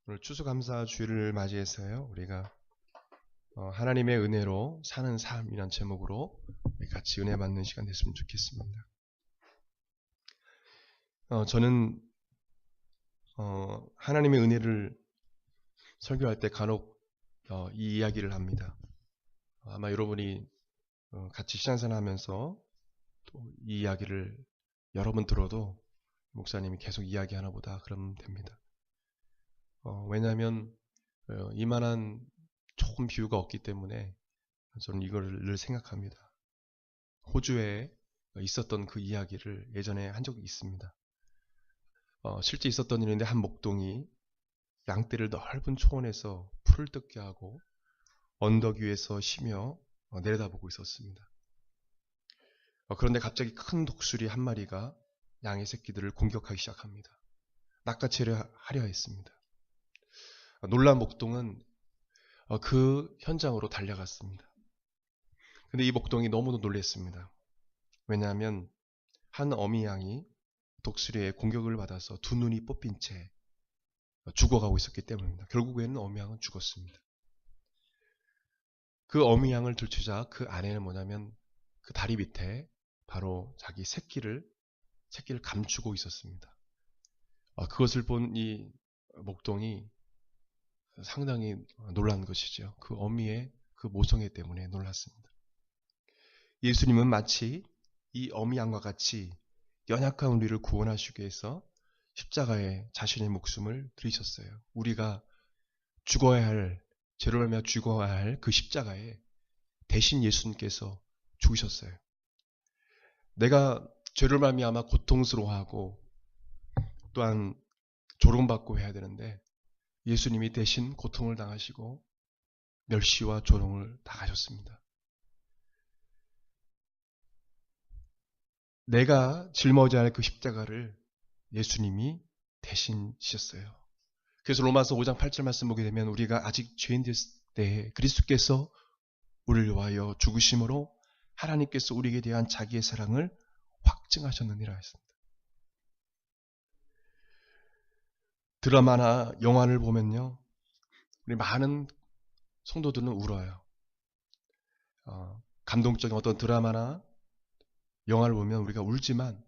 오늘 추수감사주일을 맞이해서요, 우리가 하나님의 은혜로 사는 삶이란 제목으로 같이 은혜 받는 시간 됐으면 좋겠습니다. 저는 하나님의 은혜를 설교할 때 간혹 이 이야기를 합니다. 아마 여러분이 같이 신앙생활 하면서 또 이 이야기를 여러 번 들어도 목사님이 계속 이야기하나 보다 그러면 됩니다. 왜냐하면 이만한 좋은 비유가 없기 때문에 저는 이걸 늘 생각합니다. 호주에 있었던 그 이야기를 예전에 한 적이 있습니다. 실제 있었던 일인데 한 목동이 양떼를 넓은 초원에서 풀을 뜯게 하고 언덕 위에서 쉬며 내려다보고 있었습니다. 그런데 갑자기 큰 독수리 한 마리가 양의 새끼들을 공격하기 시작합니다. 낚아채려 하려 했습니다. 놀란 목동은 그 현장으로 달려갔습니다. 근데 이 목동이 너무도 놀랐습니다. 왜냐하면 한 어미 양이 독수리의 공격을 받아서 두 눈이 뽑힌 채 죽어가고 있었기 때문입니다. 결국에는 어미 양은 죽었습니다. 그 어미 양을 들추자 그 아내는 뭐냐면 그 다리 밑에 바로 자기 새끼를 감추고 있었습니다. 그것을 본 이 목동이 상당히 놀란 것이죠. 그 어미의 그 모성애 때문에 놀랐습니다. 예수님은 마치 이 어미 양과 같이 연약한 우리를 구원하시기 위해서 십자가에 자신의 목숨을 들이셨어요. 우리가 죽어야 할, 죄로 말미암아 죽어야 할 그 십자가에 대신 예수님께서 죽으셨어요. 내가 죄를 말미암아 고통스러워하고 또한 조롱받고 해야 되는데 예수님이 대신 고통을 당하시고 멸시와 조롱을 당하셨습니다. 내가 짊어져야 할 그 십자가를 예수님이 대신 지셨어요. 그래서 로마서 5장 8절 말씀 보게 되면 우리가 아직 죄인 됐을 때 그리스도께서 우리를 위하여 죽으심으로 하나님께서 우리에게 대한 자기의 사랑을 확증하셨느니라 했습니다. 드라마나 영화를 보면요, 우리 많은 성도들은 울어요. 감동적인 어떤 드라마나 영화를 보면 우리가 울지만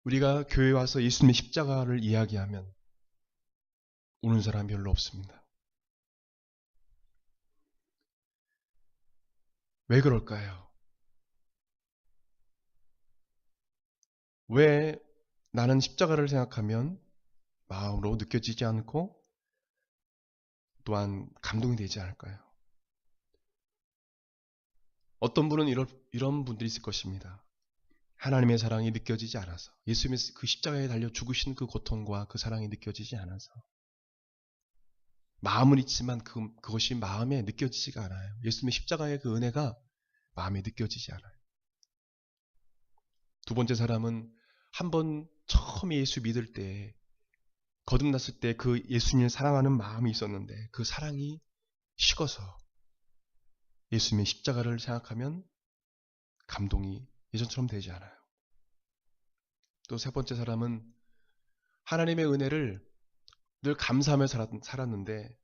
우리가 교회에 와서 예수님의 십자가를 이야기하면 우는 사람이 별로 없습니다. 왜 그럴까요? 왜 나는 십자가를 생각하면 마음으로 느껴지지 않고 또한 감동이 되지 않을까요? 어떤 분은 이런 분들이 있을 것입니다. 하나님의 사랑이 느껴지지 않아서, 예수님의 그 십자가에 달려 죽으신 그 고통과 그 사랑이 느껴지지 않아서, 마음은 있지만 그것이 마음에 느껴지지가 않아요. 예수님의 십자가의 그 은혜가 마음에 느껴지지 않아요. 두 번째 사람은 한번 처음 예수 믿을 때, 거듭났을 때 그 예수님을 사랑하는 마음이 있었는데 그 사랑이 식어서 예수님의 십자가를 생각하면 감동이 예전처럼 되지 않아요. 또 세 번째 사람은 하나님의 은혜를 늘 감사하며 살았는데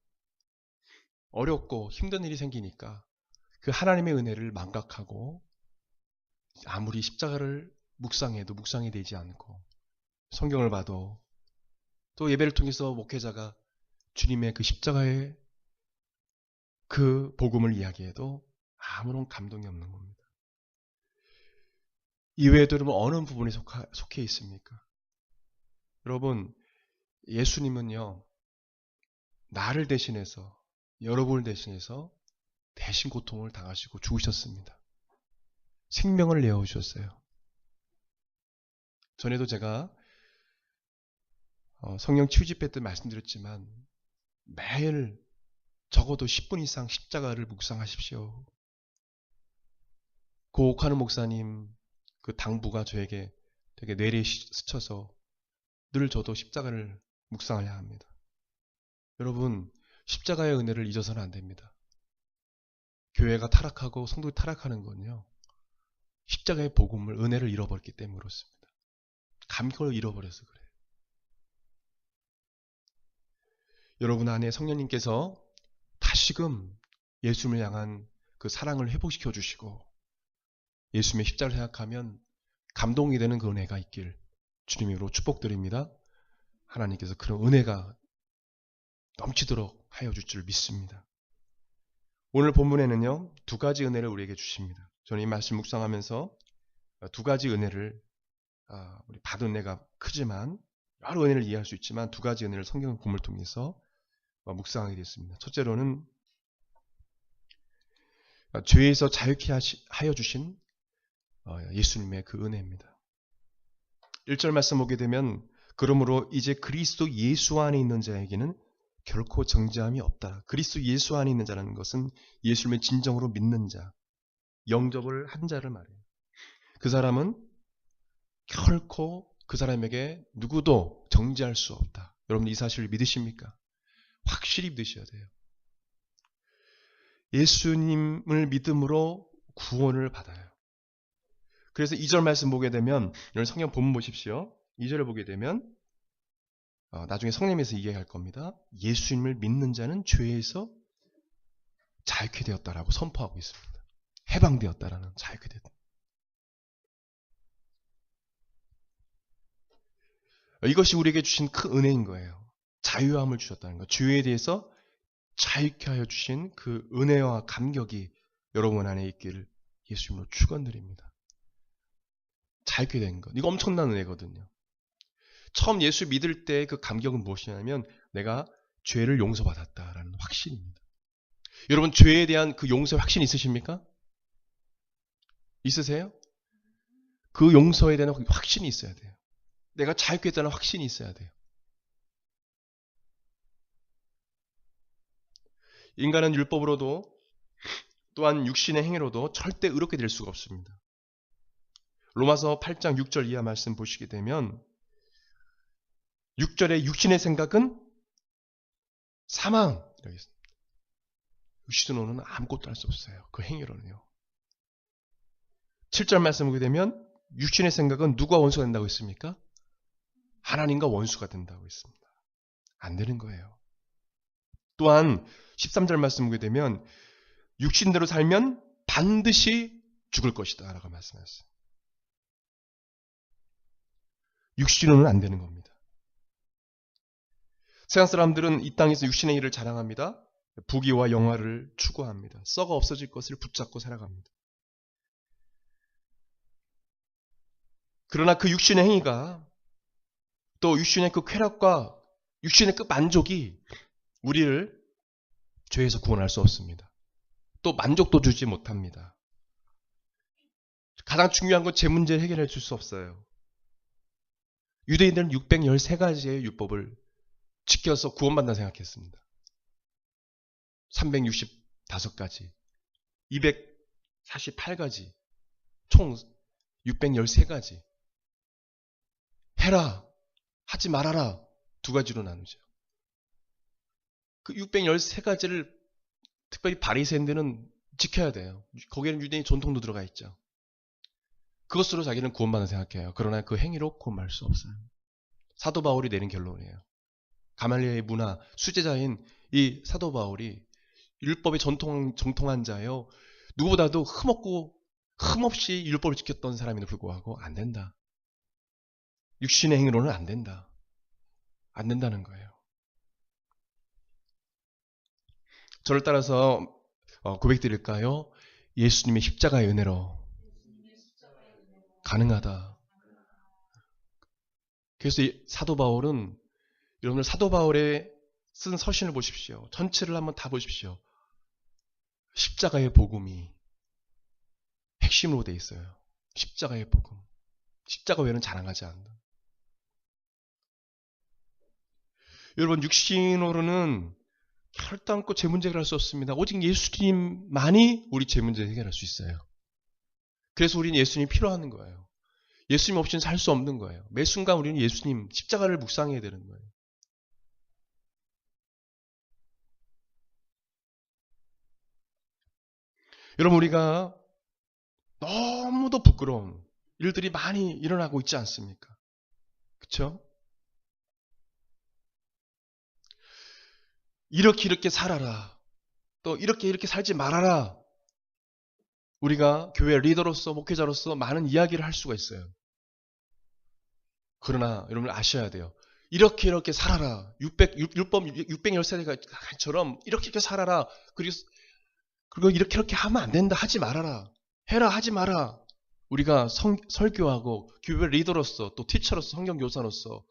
어렵고 힘든 일이 생기니까 그 하나님의 은혜를 망각하고 아무리 십자가를 묵상해도 묵상이 되지 않고 성경을 봐도 또 예배를 통해서 목회자가 주님의 그 십자가의 그 복음을 이야기해도 아무런 감동이 없는 겁니다. 이외에도 여러분 어느 부분에 속해 있습니까? 여러분, 예수님은요, 나를 대신해서, 여러분을 대신해서 대신 고통을 당하시고 죽으셨습니다. 생명을 내어주셨어요. 전에도 제가 성령 치유집회 때 말씀드렸지만 매일 적어도 10분 이상 십자가를 묵상하십시오. 그 옥하는 목사님 그 당부가 저에게 되게 뇌리에 스쳐서 늘 저도 십자가를 묵상하려 합니다. 여러분, 십자가의 은혜를 잊어서는 안 됩니다. 교회가 타락하고 성도가 타락하는 건요, 십자가의 복음을, 은혜를 잃어버렸기 때문에 그렇습니다. 감격을 잃어버려서 그래요. 여러분 안에 성령님께서 다시금 예수님을 향한 그 사랑을 회복시켜 주시고 예수님의 십자가를 생각하면 감동이 되는 그 은혜가 있길 주님으로 축복드립니다. 하나님께서 그런 은혜가 넘치도록 하여 줄 줄 믿습니다. 오늘 본문에는요, 두 가지 은혜를 우리에게 주십니다. 저는 이 말씀 묵상하면서 두 가지 은혜를 우리 받은 은혜가 크지만 여러 은혜를 이해할 수 있지만 두 가지 은혜를 성경 본문을 통해서 묵상하게 됐습니다. 첫째로는 죄에서 자유케 하여 주신 예수님의 그 은혜입니다. 1절 말씀 보게 되면 그러므로 이제 그리스도 예수 안에 있는 자에게는 결코 정죄함이 없다. 그리스도 예수 안에 있는 자라는 것은 예수님을 진정으로 믿는 자, 영접을 한 자를 말해요. 그 사람은 결코 그 사람에게 누구도 정죄할 수 없다. 여러분 이 사실을 믿으십니까? 확실히 믿으셔야 돼요. 예수님을 믿음으로 구원을 받아요. 그래서 2절 말씀 보게 되면 여러분 성경 본문 보십시오. 2절을 보게 되면 나중에 성령님에서 이야기할 겁니다. 예수님을 믿는 자는 죄에서 자유케 되었다라고 선포하고 있습니다. 해방되었다라는 자유케 되었다. 이것이 우리에게 주신 큰 은혜인 거예요. 자유함을 주셨다는 것. 죄에 대해서 자유케 하여 주신 그 은혜와 감격이 여러분 안에 있기를 예수님으로 축원드립니다. 자유케 된 것. 이거 엄청난 은혜거든요. 처음 예수 믿을 때 그 감격은 무엇이냐면 내가 죄를 용서받았다라는 확신입니다. 여러분 죄에 대한 그 용서의 확신 있으십니까? 있으세요? 그 용서에 대한 확신이 있어야 돼요. 내가 자유케 했다는 확신이 있어야 돼요. 인간은 율법으로도 또한 육신의 행위로도 절대 의롭게 될 수가 없습니다. 로마서 8장 6절 이하 말씀 보시게 되면 6절의 육신의 생각은 사망. 육신으로는 아무것도 할 수 없어요. 그 행위로는요. 7절 말씀 보게 되면 육신의 생각은 누가 원수가 된다고 했습니까? 하나님과 원수가 된다고 했습니다. 안 되는 거예요. 또한 13절 말씀 보게 되면 육신대로 살면 반드시 죽을 것이다 라고 말씀하셨어요. 육신으로는 안 되는 겁니다. 세상 사람들은 이 땅에서 육신의 일을 자랑합니다. 부귀와 영화를 추구합니다. 썩어 없어질 것을 붙잡고 살아갑니다. 그러나 그 육신의 행위가 또 육신의 그 쾌락과 육신의 그 만족이 우리를 죄에서 구원할 수 없습니다. 또 만족도 주지 못합니다. 가장 중요한 건 제 문제를 해결해 줄 수 없어요. 유대인들은 613가지의 율법을 지켜서 구원받는다 생각했습니다. 365가지, 248가지, 총 613가지. 해라, 하지 말아라 두 가지로 나누죠. 그 613가지를 특별히 바리새인들은 지켜야 돼요. 거기에는 유대인 전통도 들어가 있죠. 그것으로 자기는 구원받는 생각해요. 그러나 그 행위로 구원받을 수 없어요. 사도 바울이 내린 결론이에요. 가말리엘의 문화 수제자인 이 사도 바울이 율법에 정통한 자요. 누구보다도 흠없이 율법을 지켰던 사람에도 불구하고 안 된다. 육신의 행위로는 안 된다. 안 된다는 거예요. 저를 따라서 고백드릴까요? 예수님의 십자가의 은혜로 가능하다. 그래서 이 사도 바울은 여러분들 사도 바울의 쓴 서신을 보십시오. 전체를 한번 다 보십시오. 십자가의 복음이 핵심으로 되어 있어요. 십자가의 복음. 십자가 외에는 자랑하지 않는다. 여러분 육신으로는 결단코 제 문제 해결할 수 없습니다. 오직 예수님만이 우리 제 문제 해결할 수 있어요. 그래서 우리는 예수님이 필요한 거예요. 예수님 없이는 살 수 없는 거예요. 매 순간 우리는 예수님 십자가를 묵상해야 되는 거예요. 여러분 우리가 너무도 부끄러운 일들이 많이 일어나고 있지 않습니까? 그렇죠? 이렇게 살아라. 또 이렇게 살지 말아라. 우리가 교회 리더로서 목회자로서 많은 이야기를 할 수가 있어요. 그러나 여러분 아셔야 돼요. 이렇게 살아라. 율법 613가처럼 이렇게 살아라. 그리고 이렇게 하면 안 된다. 하지 말아라. 해라 하지 마라. 우리가 설교하고 교회 리더로서 또 티처로서 성경 교사로서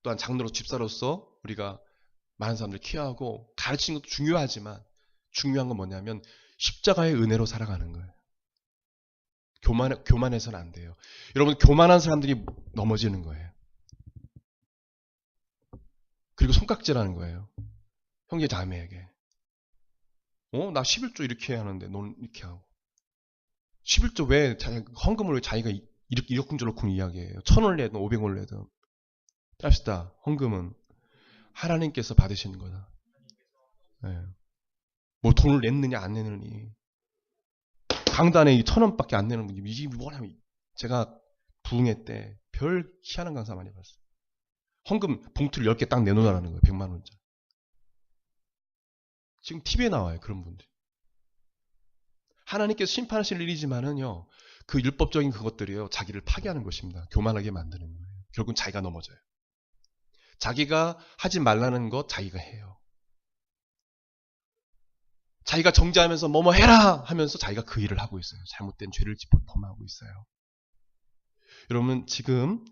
또한 장로로 집사로서 우리가 많은 사람들 케어하고 가르치는 것도 중요하지만 중요한 건 뭐냐면 십자가의 은혜로 살아가는 거예요. 교만해서는 안 돼요. 여러분 교만한 사람들이 넘어지는 거예요. 그리고 손깍질하는 거예요. 형제 자매에게. 나 11조 이렇게 해야 하는데 넌 이렇게 하고. 11조 왜 헌금을 왜 자기가 이렇게 이러쿵저러쿵 이야기해요. 1,000원 내든 500원 내든. 합시다. 헌금은 하나님께서 받으시는 거다. 네. 뭐 돈을 냈느냐 안 냈느니. 강단에 1,000원밖에 안 내는 분이 이게 뭐냐면 제가 부흥회 때 별 희한한 강사 많이 봤어요. 헌금 봉투를 10개 딱 내놓으라는 거예요. 100만 원짜리. 지금 TV에 나와요. 그런 분들. 하나님께서 심판하실 일이지만은요. 그 율법적인 그것들이요. 자기를 파괴하는 것입니다. 교만하게 만드는 거예요. 결국은 자기가 넘어져요. 자기가 하지 말라는 것 자기가 해요. 자기가 정죄하면서 뭐뭐 해라 하면서 자기가 그 일을 하고 있어요. 잘못된 죄를 범하고 있어요. 여러분 지금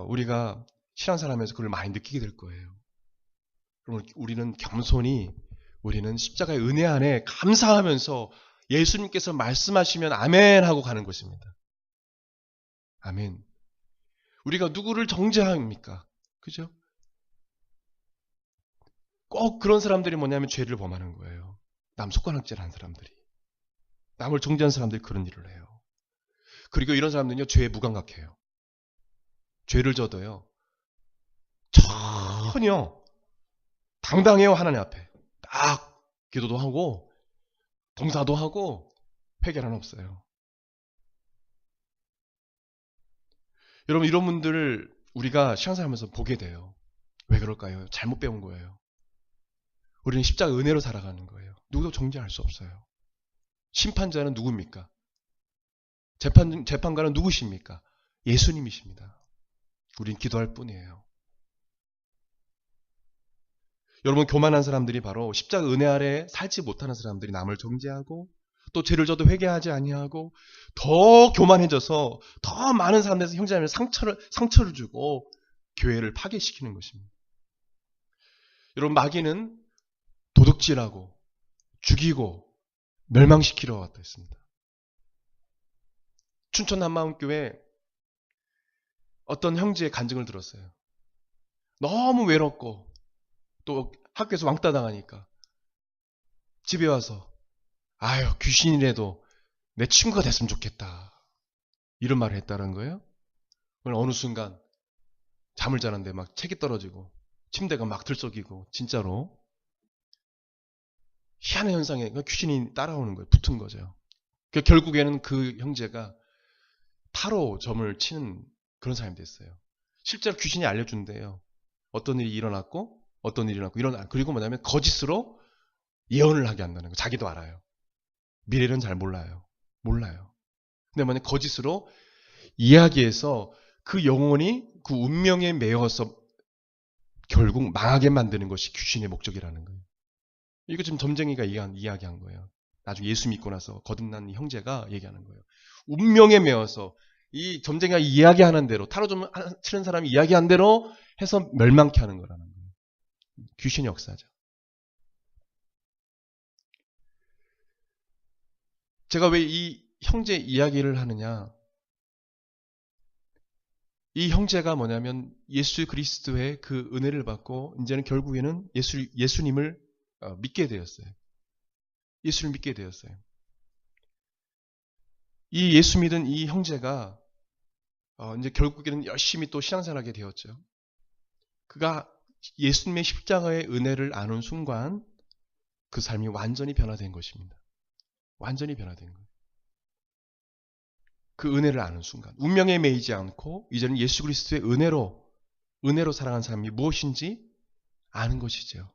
우리가 신앙생활하면서 그걸 많이 느끼게 될 거예요. 여러분 우리는 겸손히 우리는 십자가의 은혜 안에 감사하면서 예수님께서 말씀하시면 아멘 하고 가는 것입니다. 아멘. 우리가 누구를 정죄합니까? 그죠? 꼭 그런 사람들이 뭐냐면 죄를 범하는 거예요. 남 속관학질하는 사람들이. 남을 정죄하는 사람들이 그런 일을 해요. 그리고 이런 사람들은요. 죄에 무감각해요. 죄를 져도요. 전혀 당당해요. 하나님 앞에. 딱 기도도 하고 봉사도 하고 회개는 없어요. 여러분 이런 분들을 우리가 신앙생활하면서 보게 돼요. 왜 그럴까요? 잘못 배운 거예요. 우리는 십자가 은혜로 살아가는 거예요. 누구도 정죄할 수 없어요. 심판자는 누굽니까? 재판관은 누구십니까? 예수님이십니다. 우린 기도할 뿐이에요. 여러분 교만한 사람들이 바로 십자가 은혜 아래 살지 못하는 사람들이 남을 정죄하고 또 죄를 져도 회개하지 아니하고 더 교만해져서 더 많은 사람들에서 형제자매에 상처를 주고 교회를 파괴시키는 것입니다. 여러분 마귀는 도둑질하고 죽이고 멸망시키러 왔다 했습니다. 춘천 한마음교회 어떤 형제의 간증을 들었어요. 너무 외롭고 또 학교에서 왕따 당하니까 집에 와서 아유 귀신이라도 내 친구가 됐으면 좋겠다 이런 말을 했다는 거예요. 어느 순간 잠을 자는데 막 책이 떨어지고 침대가 막 들썩이고 진짜로 희한한 현상에 귀신이 따라오는 거예요. 붙은 거죠. 결국에는 그 형제가 타로 점을 치는 그런 사람이 됐어요. 실제로 귀신이 알려준대요. 어떤 일이 일어났고 어떤 일이 일어났고 그리고 뭐냐면 거짓으로 예언을 하게 한다는 거. 자기도 알아요. 미래는 잘 몰라요. 근데 만약 거짓으로 이야기해서 그 영혼이 그 운명에 매여서 결국 망하게 만드는 것이 귀신의 목적이라는 거예요. 이거 지금 점쟁이가 이야기한 거예요. 나중에 예수 믿고 나서 거듭난 형제가 얘기하는 거예요. 운명에 매여서 이 점쟁이가 이야기하는 대로 타로점 치는 사람이 이야기한 대로 해서 멸망케 하는 거라는 거예요. 귀신의 역사죠. 제가 왜 이 형제 이야기를 하느냐. 이 형제가 뭐냐면 예수 그리스도의 그 은혜를 받고 이제는 결국에는 예수님을 믿게 되었어요. 예수를 믿게 되었어요. 이 예수 믿은 이 형제가 이제 결국에는 열심히 또 신앙생활하게 되었죠. 그가 예수님의 십자가의 은혜를 아는 순간 그 삶이 완전히 변화된 것입니다. 완전히 변화된 거예요. 그 은혜를 아는 순간 운명에 매이지 않고 이제는 예수 그리스도의 은혜로 살아가는 사람이 무엇인지 아는 것이죠.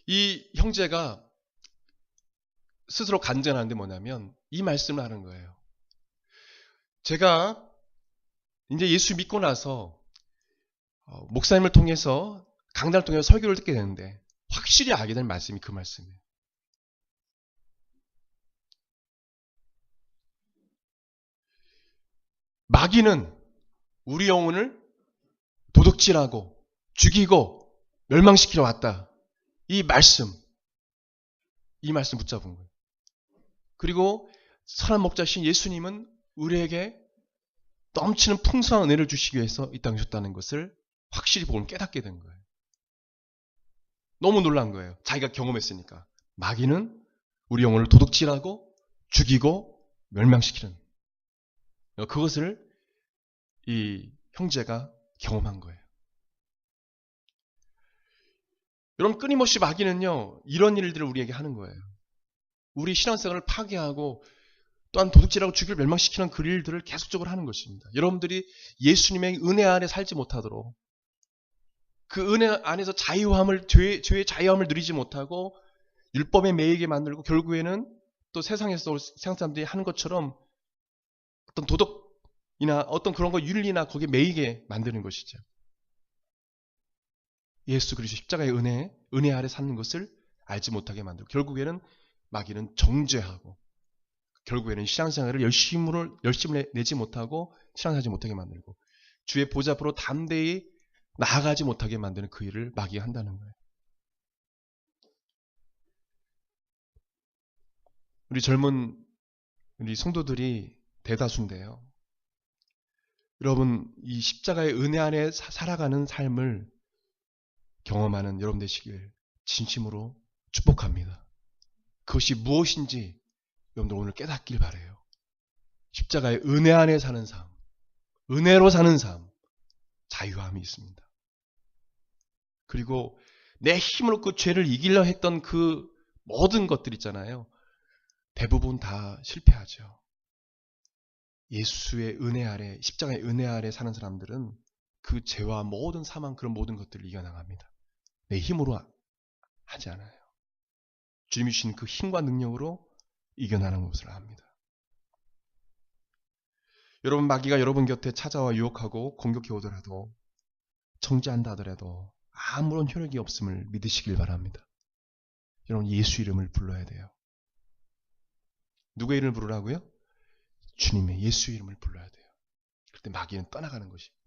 이 형제가 스스로 간증하는데 뭐냐면 이 말씀을 하는 거예요. 제가 이제 예수 믿고 나서 목사님을 통해서 강단을 통해서 설교를 듣게 되는데 확실히 알게 된 말씀이 그 말씀이에요. 마귀는 우리 영혼을 도둑질하고 죽이고 멸망시키러 왔다. 이 말씀 붙잡은 거예요. 그리고 선한 목자신 예수님은 우리에게 넘치는 풍성한 은혜를 주시기 위해서 이 땅에 오셨다는 것을 확실히 보고 깨닫게 된 거예요. 너무 놀란 거예요. 자기가 경험했으니까. 마귀는 우리 영혼을 도둑질하고 죽이고 멸망시키는 그것을 이 형제가 경험한 거예요. 여러분 끊임없이 마귀는요 이런 일들을 우리에게 하는 거예요. 우리 신앙생활을 파괴하고 또한 도둑질하고 죽이고 멸망시키는 그 일들을 계속적으로 하는 것입니다. 여러분들이 예수님의 은혜 안에 살지 못하도록 그 은혜 안에서 자유함을 죄의 자유함을 누리지 못하고 율법에 매이게 만들고 결국에는 또 세상에서 세상 사람들이 하는 것처럼 어떤 도덕이나 어떤 그런 거 윤리나 거기에 매이게 만드는 것이죠. 예수 그리스도 십자가의 은혜 아래 사는 것을 알지 못하게 만들고 결국에는 마귀는 정죄하고 결국에는 신앙생활을 열심을 내지 못하고 신앙하지 못하게 만들고 주의 보좌 앞으로 담대히 나아가지 못하게 만드는 그 일을 마귀가 한다는 거예요. 우리 젊은 우리 성도들이 대다수인데요. 여러분 이 십자가의 은혜 안에 살아가는 삶을 경험하는 여러분 되시길 진심으로 축복합니다. 그것이 무엇인지 여러분들 오늘 깨닫길 바라요. 십자가의 은혜 안에 사는 삶, 은혜로 사는 삶, 자유함이 있습니다. 그리고 내 힘으로 그 죄를 이기려 했던 그 모든 것들 있잖아요. 대부분 다 실패하죠. 예수의 은혜 아래, 십자가의 은혜 아래 사는 사람들은 그 죄와 모든 사망, 그런 모든 것들을 이겨나갑니다. 내 힘으로 하지 않아요. 주님이 주신 그 힘과 능력으로 이겨나가는 것을 압니다. 여러분 마귀가 여러분 곁에 찾아와 유혹하고 공격해 오더라도 정죄한다 하더라도 아무런 효력이 없음을 믿으시길 바랍니다. 여러분 예수 이름을 불러야 돼요. 누구의 이름을 부르라고요? 주님의 예수 이름을 불러야 돼요. 그때 마귀는 떠나가는 것입니다.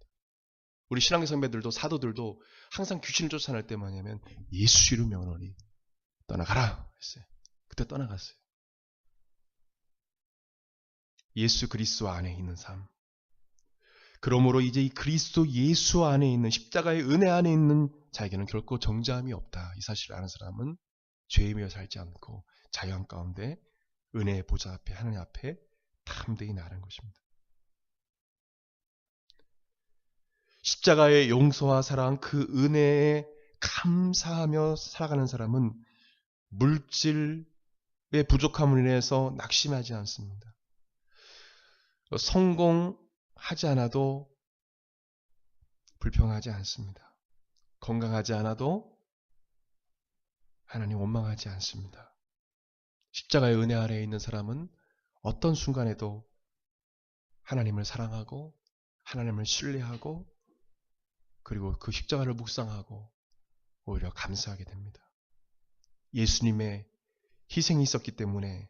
우리 신앙의 선배들도 사도들도 항상 귀신을 쫓아낼 때 뭐냐면 예수 이름 명하노니 떠나가라 했어요. 그때 떠나갔어요. 예수 그리스도 안에 있는 삶. 그러므로 이제 이 그리스도 예수 안에 있는 십자가의 은혜 안에 있는 자에게는 결코 정죄함이 없다. 이 사실을 아는 사람은 죄이며 살지 않고 자유함 가운데 은혜의 보좌 앞에 하나님 앞에 담대히 나가는 것입니다. 십자가의 용서와 사랑 그 은혜에 감사하며 살아가는 사람은 물질의 부족함을 인해서 낙심하지 않습니다. 성공하지 않아도 불평하지 않습니다. 건강하지 않아도 하나님 원망하지 않습니다. 십자가의 은혜 아래에 있는 사람은 어떤 순간에도 하나님을 사랑하고 하나님을 신뢰하고 그리고 그 십자가를 묵상하고 오히려 감사하게 됩니다. 예수님의 희생이 있었기 때문에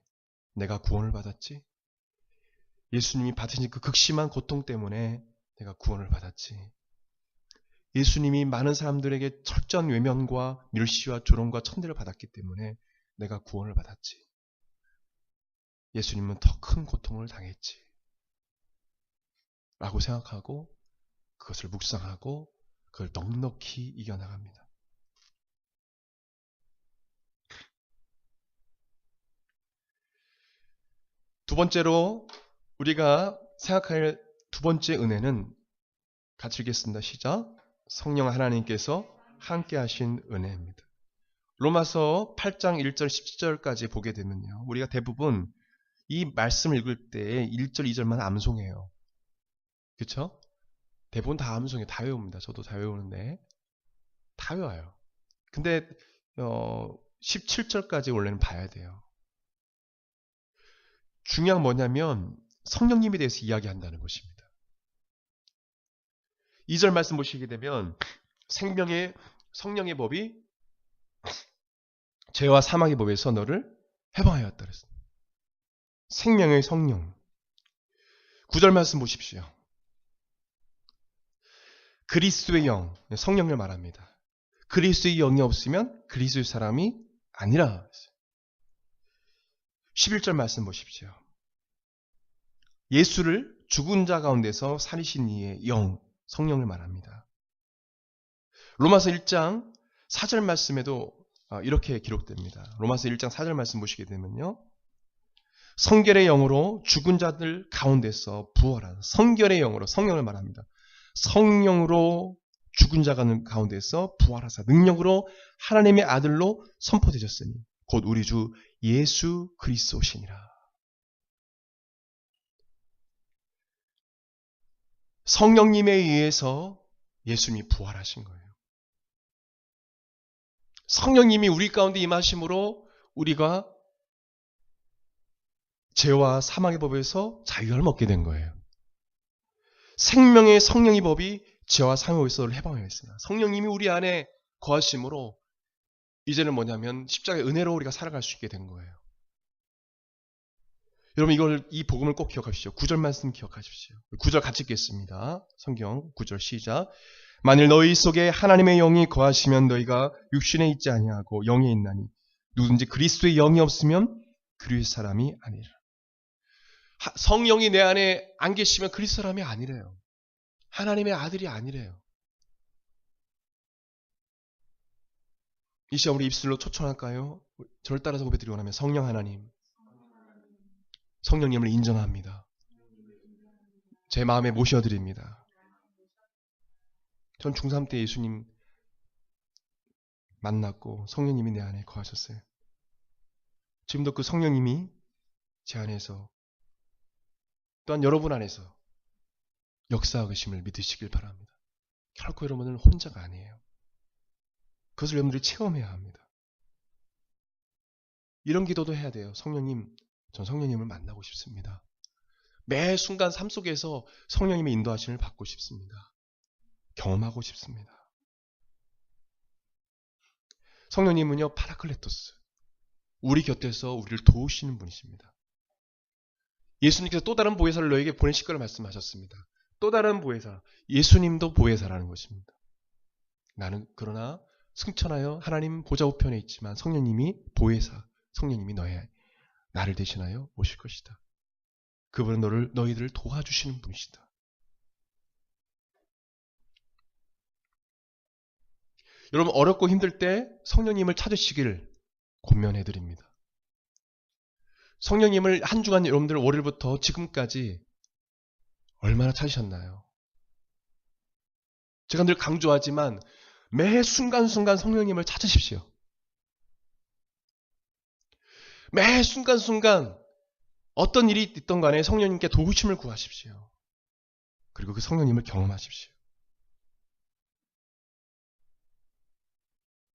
내가 구원을 받았지. 예수님이 받으신 그 극심한 고통 때문에 내가 구원을 받았지. 예수님이 많은 사람들에게 철저한 외면과 멸시와 조롱과 천대를 받았기 때문에 내가 구원을 받았지. 예수님은 더 큰 고통을 당했지. 라고 생각하고 그것을 묵상하고 그걸 넉넉히 이겨나갑니다. 두 번째로 우리가 생각할 두 번째 은혜는 같이 읽겠습니다. 시작. 성령 하나님께서 함께 하신 은혜입니다. 로마서 8장 1절 17절까지 보게 되면요. 우리가 대부분 이 말씀을 읽을 때 1절, 2절만 암송해요. 그쵸? 대부분 다 암송해요. 다 외웁니다. 저도 다 외우는데 다 외워요. 근데 17절까지 원래는 봐야 돼요. 중요한 뭐냐면 성령님에 대해서 이야기한다는 것입니다. 2절 말씀 보시게 되면 성령의 법이 죄와 사망의 법에서 너를 해방하였다 그랬습니다. 생명의 성령. 9절 말씀 보십시오. 그리스도의 영, 성령을 말합니다. 그리스도의 영이 없으면 그리스도의 사람이 아니라. 11절 말씀 보십시오. 예수를 죽은 자 가운데서 살리신 이의 영, 성령을 말합니다. 로마서 1장 4절 말씀에도 이렇게 기록됩니다. 로마서 1장 4절 말씀 보시게 되면요. 성결의 영으로 죽은 자들 가운데서 부활한 성결의 영으로 성령을 말합니다. 성령으로 죽은 자 가운데서 부활하사 능력으로 하나님의 아들로 선포되셨으니 곧 우리 주 예수 그리스도시니라. 성령님에 의해서 예수님이 부활하신 거예요. 성령님이 우리 가운데 임하심으로 우리가 죄와 사망의 법에서 자유를 얻게 된 거예요. 생명의 성령의 법이 죄와 사망의 법에서 해방하였으나 성령님이 우리 안에 거하심으로 이제는 뭐냐면 십자가의 은혜로 우리가 살아갈 수 있게 된 거예요. 여러분 이 복음을 꼭 기억하십시오. 9절 말씀 기억하십시오. 9절 같이 읽겠습니다. 성경 9절 시작. 만일 너희 속에 하나님의 영이 거하시면 너희가 육신에 있지 아니하고 영에 있나니 누구든지 그리스도의 영이 없으면 그리스도의 사람이 아니라. 성령이 내 안에 안 계시면 그리스도 사람이 아니래요. 하나님의 아들이 아니래요. 이 시간 우리 입술로 초청할까요? 저를 따라서 고백드리기 원하면 성령 하나님, 성령님을 인정합니다. 제 마음에 모셔드립니다. 전 중3 때 예수님 만났고 성령님이 내 안에 거하셨어요. 지금도 그 성령님이 제 안에서 또한 여러분 안에서 역사하심을 믿으시길 바랍니다. 결코 여러분은 혼자가 아니에요. 그것을 여러분들이 체험해야 합니다. 이런 기도도 해야 돼요. 성령님, 전 성령님을 만나고 싶습니다. 매 순간 삶 속에서 성령님의 인도하심을 받고 싶습니다. 경험하고 싶습니다. 성령님은요, 파라클레토스. 우리 곁에서 우리를 도우시는 분이십니다. 예수님께서 또 다른 보혜사를 너에게 보내실 거라 말씀하셨습니다. 또 다른 보혜사, 예수님도 보혜사라는 것입니다. 나는 그러나 승천하여 하나님 보좌 우편에 있지만 성령님이 보혜사, 성령님이 나를 대신하여 오실 것이다. 그분은 너희들을 도와주시는 분이시다. 여러분 어렵고 힘들 때 성령님을 찾으시길 권면해드립니다. 성령님을 한 주간 여러분들 월요일부터 지금까지 얼마나 찾으셨나요? 제가 늘 강조하지만 매 순간순간 성령님을 찾으십시오. 매 순간순간 어떤 일이 있던 간에 성령님께 도우심을 구하십시오. 그리고 그 성령님을 경험하십시오.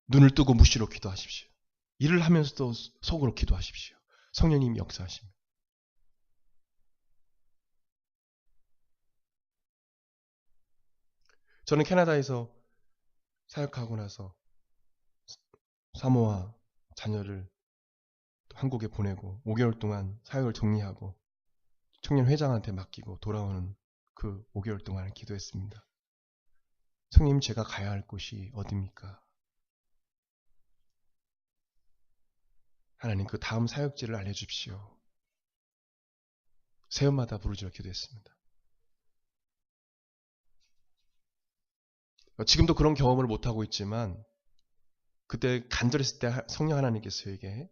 눈을 뜨고 무시로 기도하십시오. 일을 하면서도 속으로 기도하십시오. 성령님이 역사하십니다. 저는 캐나다에서 사역하고 나서 사모와 자녀를 한국에 보내고 5개월 동안 사역을 정리하고 청년 회장한테 맡기고 돌아오는 그 5개월 동안 기도했습니다. 성님, 제가 가야 할 곳이 어디입니까? 하나님, 그 다음 사역지를 알려주십시오. 새해마다 부르짖어 기도했습니다. 지금도 그런 경험을 못하고 있지만 그때 간절했을 때 성령 하나님께서 저에게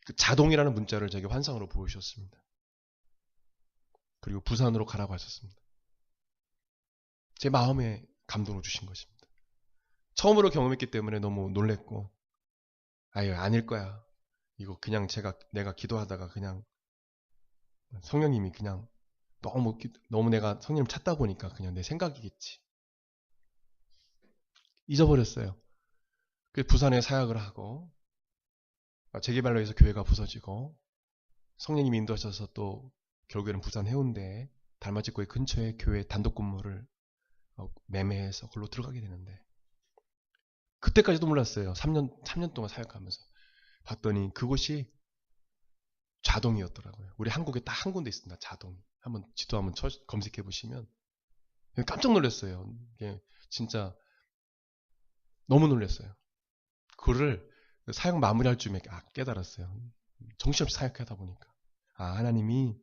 그 자동이라는 문자를 저에게 환상으로 보여주셨습니다. 그리고 부산으로 가라고 하셨습니다. 제 마음에 감동을 주신 것입니다. 처음으로 경험했기 때문에 너무 놀랬고 아유 아닐 거야. 이거 그냥 내가 기도하다가 그냥 성령님이 그냥 너무 내가 성령님 찾다 보니까 그냥 내 생각이겠지. 잊어버렸어요. 그 부산에 사역을 하고 재개발로 해서 교회가 부서지고 성령님이 인도하셔서 또 결국에는 부산 해운대에 달맞이고의 근처에 교회 단독 건물을 매매해서 그걸로 들어가게 되는데 그때까지도 몰랐어요. 3년 동안 사역하면서 봤더니 그곳이 자동이었더라고요. 우리 한국에 딱 한 군데 있습니다. 자동. 한번 지도 한번 검색해 보시면 깜짝 놀랐어요. 이게 진짜 너무 놀랐어요. 그거를 사역 마무리할 쯤에 깨달았어요. 정신없이 사역하다 보니까 하나님이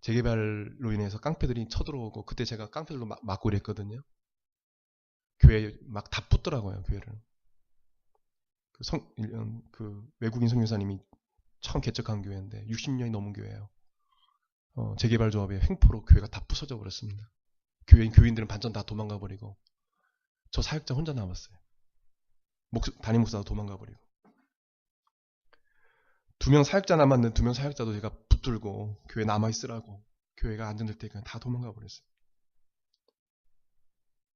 재개발로 인해서 깡패들이 쳐들어오고 그때 제가 깡패들로 막고 그랬거든요. 교회 막 다 붙더라고요. 교회를. 그 외국인 선교사님이 처음 개척한 교회인데 60년이 넘은 교회예요. 재개발 조합의 횡포로 교회가 다 부서져 버렸습니다. 교인들은 반전 다 도망가 버리고 저 사역자 혼자 남았어요. 담임 목사도 도망가 버리고 2명 사역자 남았는데 2명 사역자도 제가 붙들고 교회 남아있으라고 교회가 안전될 때 그냥 다 도망가 버렸어요.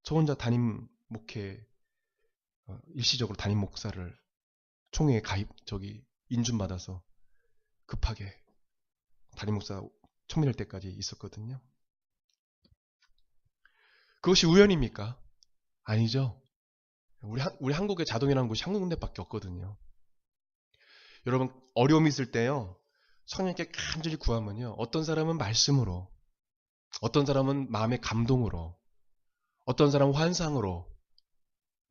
저 혼자 담임 목회 일시적으로 담임 목사를 총회에 인준받아서 급하게 담임 목사 청문할 때까지 있었거든요. 그것이 우연입니까? 아니죠. 우리 한국의 자동이라는 곳이 한 군데밖에 없거든요. 여러분 어려움이 있을 때요. 성령님께 간절히 구하면요. 어떤 사람은 말씀으로, 어떤 사람은 마음의 감동으로, 어떤 사람은 환상으로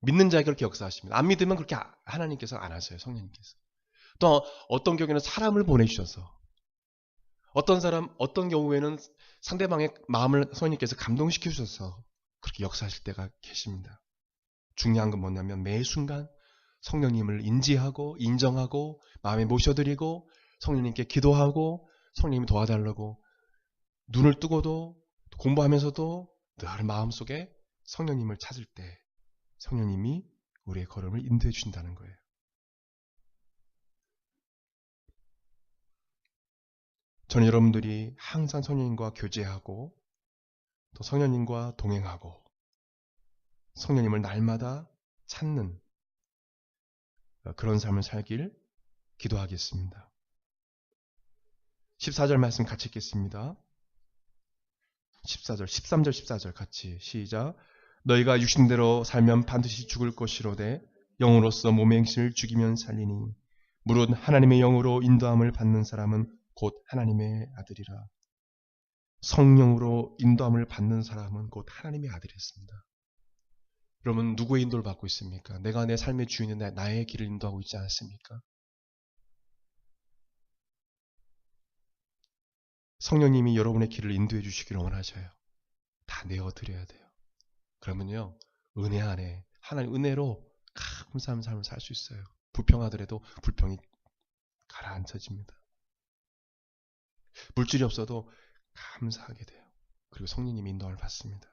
믿는 자에게 그렇게 역사하십니다. 안 믿으면 그렇게 하나님께서 안 하세요. 성령님께서. 또 어떤 경우에는 사람을 보내주셔서 어떤 경우에는 상대방의 마음을 성령님께서 감동시켜 주셔서 그렇게 역사하실 때가 계십니다. 중요한 건 뭐냐면 매 순간 성령님을 인지하고 인정하고 마음에 모셔드리고 성령님께 기도하고 성령님이 도와달라고 눈을 뜨고도 공부하면서도 늘 마음속에 성령님을 찾을 때 성령님이 우리의 걸음을 인도해 주신다는 거예요. 저는 여러분들이 항상 성령님과 교제하고 또 성령님과 동행하고 성령님을 날마다 찾는 그런 삶을 살길 기도하겠습니다. 14절 말씀 같이 읽겠습니다. 14절, 13절, 14절 같이 시작. 너희가 육신대로 살면 반드시 죽을 것이로되 영으로서 몸의 행실을 죽이면 살리니 무릇 하나님의 영으로 인도함을 받는 사람은 곧 하나님의 아들이라. 성령으로 인도함을 받는 사람은 곧 하나님의 아들이었습니다. 여러분 누구의 인도를 받고 있습니까? 내가 내 삶의 주인인 나의 길을 인도하고 있지 않습니까? 성령님이 여러분의 길을 인도해 주시기를 원하셔요. 다 내어드려야 돼요. 그러면요 은혜 안에 하나님 은혜로 감사한 삶을 살 수 있어요. 불평하더라도 불평이 가라앉혀집니다. 물질이 없어도 감사하게 돼요. 그리고 성령님이 인도함을 받습니다.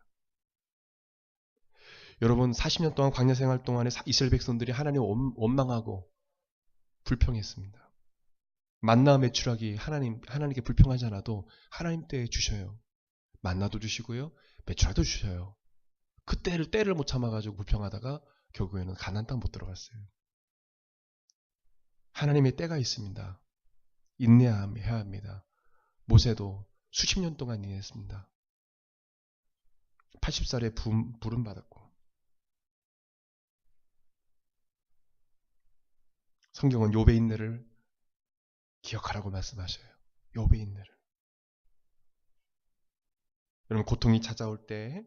여러분 40년 동안 광야 생활 동안에 이스라엘 백성들이 하나님을 원망하고 불평했습니다. 만나 매출하기 하나님께 불평하지 않아도 하나님 때에 주셔요. 만나도 주시고요. 매출하도 주셔요. 그 때를 못 참아가지고 불평하다가 결국에는 가나안 땅 못 들어갔어요. 하나님의 때가 있습니다. 인내해야 합니다. 모세도 수십 년 동안 인내했습니다. 80살에 부름 받았고 성경은 욥의 인내를 기억하라고 말씀하셔요. 욥의 인내를. 여러분 고통이 찾아올 때,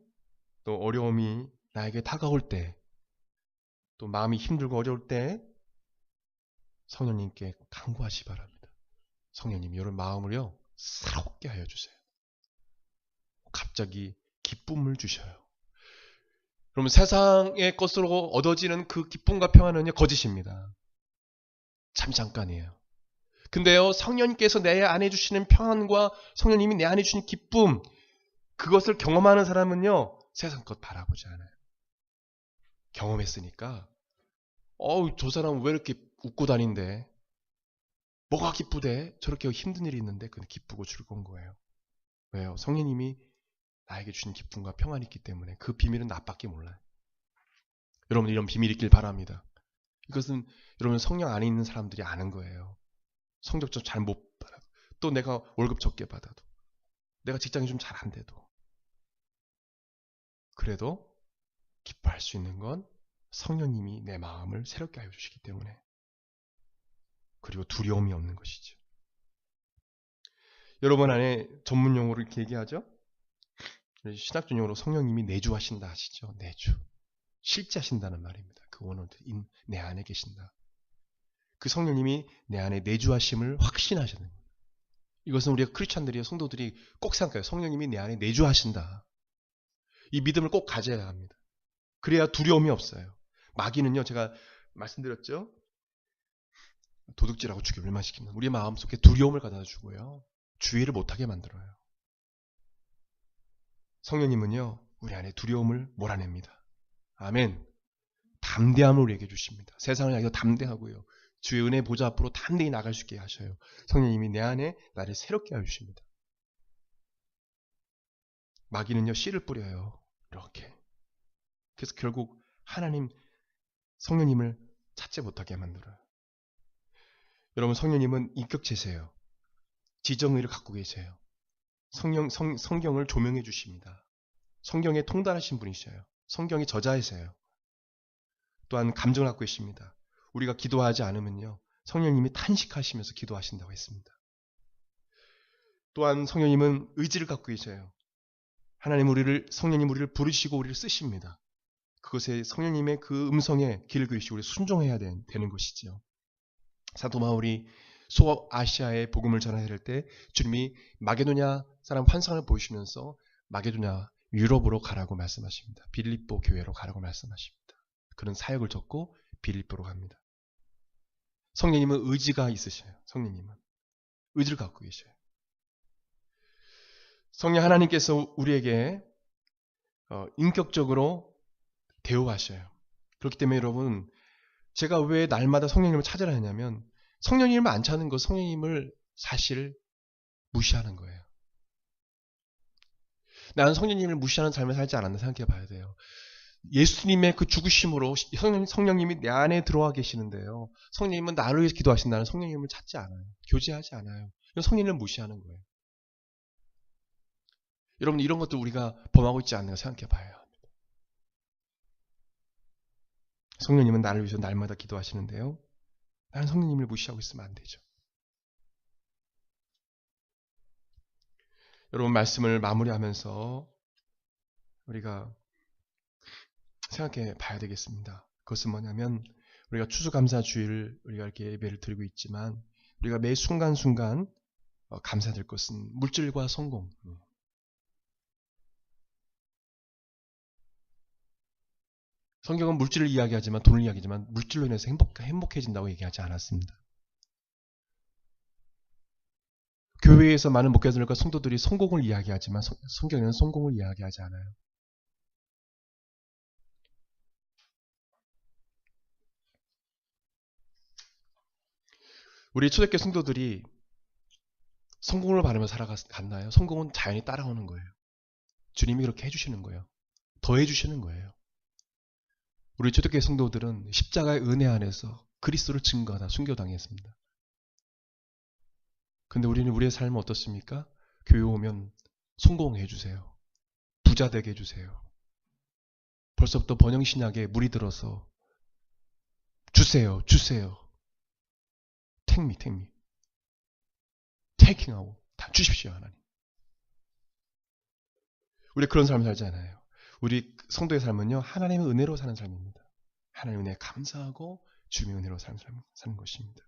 또 어려움이 나에게 다가올 때, 또 마음이 힘들고 어려울 때 성령님께 간구하시 바랍니다. 성령님 여러분 마음을요 새롭게 하여 주세요. 갑자기 기쁨을 주셔요. 그러면 세상의 것으로 얻어지는 그 기쁨과 평안은요 거짓입니다. 잠깐이에요. 근데요 성령님께서 내 안에 주시는 평안과 성령님이 내 안에 주시는 기쁨, 그것을 경험하는 사람은요 세상 것 바라보지 않아요. 경험했으니까 저 사람은 왜 이렇게 웃고 다닌대? 뭐가 기쁘대? 저렇게 힘든 일이 있는데 그는 기쁘고 즐거운 거예요. 왜요? 성령님이 나에게 주신 기쁨과 평안이 있기 때문에 그 비밀은 나밖에 몰라요. 여러분 이런 비밀이 있길 바랍니다. 이것은 여러분 성령 안에 있는 사람들이 아는 거예요. 성적 좀 잘 못 받아도, 또 내가 월급 적게 받아도, 내가 직장이 좀 잘 안 돼도, 그래도 기뻐할 수 있는 건 성령님이 내 마음을 새롭게 하여 주시기 때문에, 그리고 두려움이 없는 것이죠. 여러분 안에 전문 용어로 이렇게 얘기하죠? 신학적 용어로 성령님이 내주하신다 하시죠. 내주. 실제 하신다는 말입니다. 그 원어는 내 안에 계신다. 그 성령님이 내 안에 내주하심을 확신하시는 거예요. 이것은 우리가 크리스찬들이, 성도들이 꼭 생각해요. 성령님이 내 안에 내주하신다. 이 믿음을 꼭 가져야 합니다. 그래야 두려움이 없어요. 마귀는요, 제가 말씀드렸죠? 도둑질하고 죽여 멸망시키는, 우리 마음속에 두려움을 가져다 주고요, 주의를 못하게 만들어요. 성령님은요, 우리 안에 두려움을 몰아냅니다. 아멘. 담대함을 우리에게 주십니다. 세상을 향해서 담대하고요, 주의 은혜 보좌 앞으로 담대히 나갈 수 있게 하셔요. 성령님이 내 안에 나를 새롭게 하여 주십니다. 마귀는요, 씨를 뿌려요. 이렇게. 그래서 결국 하나님, 성령님을 찾지 못하게 만들어요. 여러분, 성령님은 인격체세요. 지정의를 갖고 계세요. 성경을 조명해 주십니다. 성경에 통달하신 분이셔요. 성경의 저자이세요. 또한 감정을 갖고 계십니다. 우리가 기도하지 않으면요, 성령님이 탄식하시면서 기도하신다고 했습니다. 또한 성령님은 의지를 갖고 계셔요. 성령님 우리를 부르시고 우리를 쓰십니다. 그것에 성령님의 그 음성에 귀를 기울이시고 우리 순종해야 되는 것이죠. 사도 바울이 소아시아의 복음을 전해야 될 때 주님이 마게도냐 사람 환상을 보이시면서 마게도냐 유럽으로 가라고 말씀하십니다. 빌립보 교회로 가라고 말씀하십니다. 그런 사역을 접고 빌립보로 갑니다. 성령님은 의지가 있으셔요. 성령님은 의지를 갖고 계셔요. 성령 하나님께서 우리에게 인격적으로 대우하셔요. 그렇기 때문에 여러분, 제가 왜 날마다 성령님을 찾으라 하냐면, 성령님을 안 찾는 것, 성령님을 사실 무시하는 거예요. 나는 성령님을 무시하는 삶을 살지 않았나 생각해 봐야 돼요. 예수님의 그 죽으심으로 성령님이 내 안에 들어와 계시는데요, 성령님은 나를 위해서 기도하신다는 성령님을 찾지 않아요. 교제하지 않아요. 성령님을 무시하는 거예요. 여러분, 이런 것도 우리가 범하고 있지 않는가 생각해 봐야 합니다. 성령님은 나를 위해서 날마다 기도하시는데요, 나는 성령님을 무시하고 있으면 안 되죠. 여러분, 말씀을 마무리하면서 우리가 생각해 봐야 되겠습니다. 그것은 뭐냐면, 우리가 추수감사주의를 우리가 이렇게 예배를 드리고 있지만, 우리가 매 순간순간 감사될 것은 물질과 성공. 성경은 물질을 이야기하지만, 돈을 이야기하지만 물질로 인해서 행복해진다고 얘기하지 않았습니다. 교회에서 많은 목회자들과 성도들이 성공을 이야기하지만 성경에는 성공을 이야기하지 않아요. 우리 초대교회 성도들이 성공을 바라며 살아갔나요? 성공은 자연히 따라오는 거예요. 주님이 그렇게 해주시는 거예요. 더 해주시는 거예요. 우리 초대교회 성도들은 십자가의 은혜 안에서 그리스도를 증거하다 순교당했습니다. 근데 우리는 우리의 삶은 어떻습니까? 교회 오면 성공해 주세요. 부자 되게 해주세요. 벌써부터 번영신약에 물이 들어서 주세요. 테이킹하고 다 주십시오, 하나님. 우리 그런 삶을 살지 않아요. 우리 성도의 삶은요, 하나님의 은혜로 사는 삶입니다. 하나님의 은혜에 감사하고 주님의 은혜로 사는 것입니다.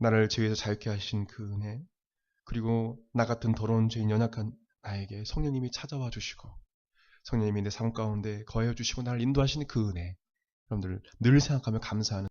나를 죄에서 자유케 하신 그 은혜, 그리고 나 같은 더러운 죄인 연약한 나에게 성령님이 찾아와 주시고 성령님이 내 삶 가운데 거하여 주시고 나를 인도하시는 그 은혜, 여러분들 늘 생각하며 감사하는